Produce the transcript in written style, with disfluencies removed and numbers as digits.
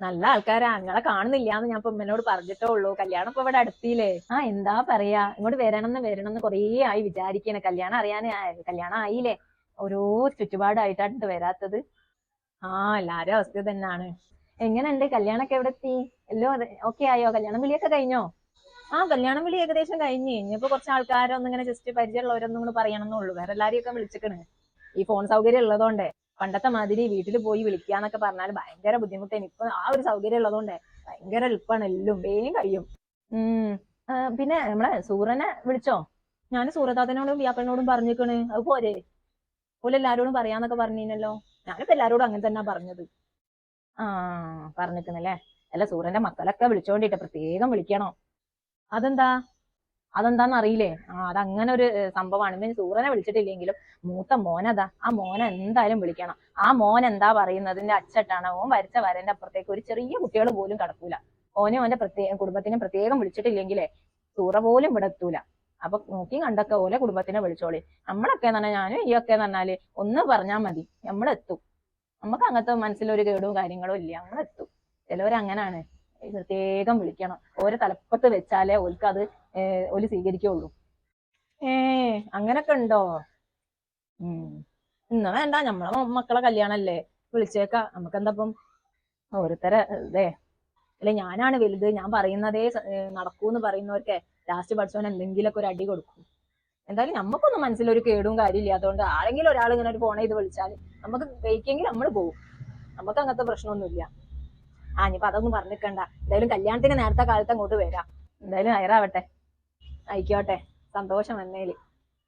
നല്ല ആൾക്കാരാ, നിങ്ങളെ കാണുന്നില്ലാന്ന് ഞാൻ ഇപ്പൊ ഉമ്മനോട് പറഞ്ഞിട്ടേ ഉള്ളൂ. കല്യാണം ഇപ്പൊ ഇവിടെ അടുത്തില്ലേ. ആ എന്താ പറയാ, ഇങ്ങോട്ട് വരണം എന്ന് കൊറേ ആയി വിചാരിക്കണേ. കല്യാണം അറിയാനേ കല്യാണം ആയില്ലേ. ഓരോ ചുറ്റുപാടായിട്ടാണ് വരാത്തത്. ആ എല്ലാരും അവസ്ഥ തന്നെയാണ്. എങ്ങനെയുണ്ട് കല്യാണൊക്കെ എവിടെ എത്തി? എല്ലാം ഓക്കെ ആയോ? കല്യാണം വിളിയൊക്കെ കഴിഞ്ഞോ? ആ കല്യാണം വിളി ഏകദേശം കഴിഞ്ഞ്. ഇനിയിപ്പോ കുറച്ച് ആൾക്കാരൊന്നും ഇങ്ങനെ ജസ്റ്റ് പരിചയമുള്ളവരൊന്നും കൂടെ പറയണമെന്നുള്ളൂ. വേറെ എല്ലാരെയും ഒക്കെ വിളിച്ചിക്കണ്. ഈ ഫോൺ സൗകര്യം ഉള്ളതുകൊണ്ടേ. പണ്ടത്തെ മാതിരി വീട്ടിൽ പോയി വിളിക്കാന്നൊക്കെ പറഞ്ഞാൽ ഭയങ്കര ബുദ്ധിമുട്ടാണ്. ഇപ്പൊ ആ ഒരു സൗകര്യം ഉള്ളതുകൊണ്ടേ ഭയങ്കര എളുപ്പമാണ്, എല്ലാം വേഗം കഴിയും. ഉം പിന്നെ നമ്മളെ സൂറനെ വിളിച്ചോ? ഞാൻ സൂറത്താത്തനോടും വ്യാപ്പനോടും പറഞ്ഞിക്കണ്. അത് പോരെ? ഓല് എല്ലാരോടും പറയാന്നൊക്കെ പറഞ്ഞിനല്ലോ. ഞാനിപ്പോ എല്ലാരോടും അങ്ങനെ തന്നെ പറഞ്ഞത്. ആ പറഞ്ഞിക്കണല്ലേ. അല്ല സൂറന്റെ മക്കളൊക്കെ വിളിച്ചോണ്ടിട്ട് പ്രത്യേകം വിളിക്കണോ? അതെന്താ? അതെന്താന്ന് അറിയില്ലേ? അതങ്ങനെ ഒരു സംഭവമാണ്. ഇവൻ സൂറനെ വിളിച്ചിട്ടില്ലെങ്കിലും മൂത്ത മോനതാ, ആ മോനെ എന്തായാലും വിളിക്കണം. ആ മോൻ എന്താ പറയുന്നതിന്റെ അച്ചട്ടാണ്. ഓൻ വരച്ച വരന്റെ അപ്പുറത്തേക്ക് ഒരു ചെറിയ കുട്ടികൾ പോലും കടക്കൂല. ഓനും ഓന്റെ കുടുംബത്തിനെ പ്രത്യേകം വിളിച്ചിട്ടില്ലെങ്കിലേ സൂറ പോലും ഇവിടെ എത്തൂല. അപ്പൊ നോക്കി കണ്ടൊക്കെ ഓലെ കുടുംബത്തിനെ വിളിച്ചോളി. നമ്മളൊക്കെ എന്ന് പറഞ്ഞാൽ, ഞാനും ഈ ഒക്കെ എന്ന് പറഞ്ഞാല് ഒന്ന് പറഞ്ഞാൽ മതി, നമ്മളെത്തും. നമുക്ക് അങ്ങനത്തെ മനസ്സിലൊരു കേടും കാര്യങ്ങളും ഇല്ല, നമ്മളെത്തും. ചിലവരങ്ങനാണ്, പ്രത്യേകം വിളിക്കണം. ഓരോ തലപ്പത്ത് വെച്ചാലേ ഓൽക്ക് അത് ഓല് സ്വീകരിക്കുള്ളൂ. ഏ അങ്ങനൊക്കെ ഉണ്ടോ? ഉം ഇന്ന് വേണ്ട, നമ്മളെ മക്കളെ കല്യാണല്ലേ, വിളിച്ചേക്കാ. നമുക്കെന്തപ്പം ഓരോരുത്തരെ ഇതേ. അല്ലെ ഞാനാണ് വലുത്, ഞാൻ പറയുന്നതേ നടക്കൂന്ന് പറയുന്നവർക്ക് ലാസ്റ്റ് പഠിച്ചവൻ എന്തെങ്കിലുമൊക്കെ ഒരു അടി കൊടുക്കും. എന്തായാലും നമുക്കൊന്നും മനസ്സിലൊരു കേടും കാര്യമില്ല. അതുകൊണ്ട് ആരെങ്കിലും ഒരാൾ ഇങ്ങനെ ഒരു ഫോൺ ചെയ്ത് വിളിച്ചാൽ നമുക്ക് കഴിക്കെങ്കിൽ നമ്മൾ പോകും. നമുക്ക് അങ്ങനത്തെ പ്രശ്നമൊന്നുമില്ല. ഇനിയിപ്പൊ അതൊന്നും പറഞ്ഞിക്കണ്ട. എന്തായാലും കല്യാണത്തിന് നേരത്തെ കാലത്ത് അങ്ങോട്ട് വരാം. എന്തായാലും ഹയറാവട്ടെ. ആയിക്കോട്ടെ, സന്തോഷം എന്നേല്.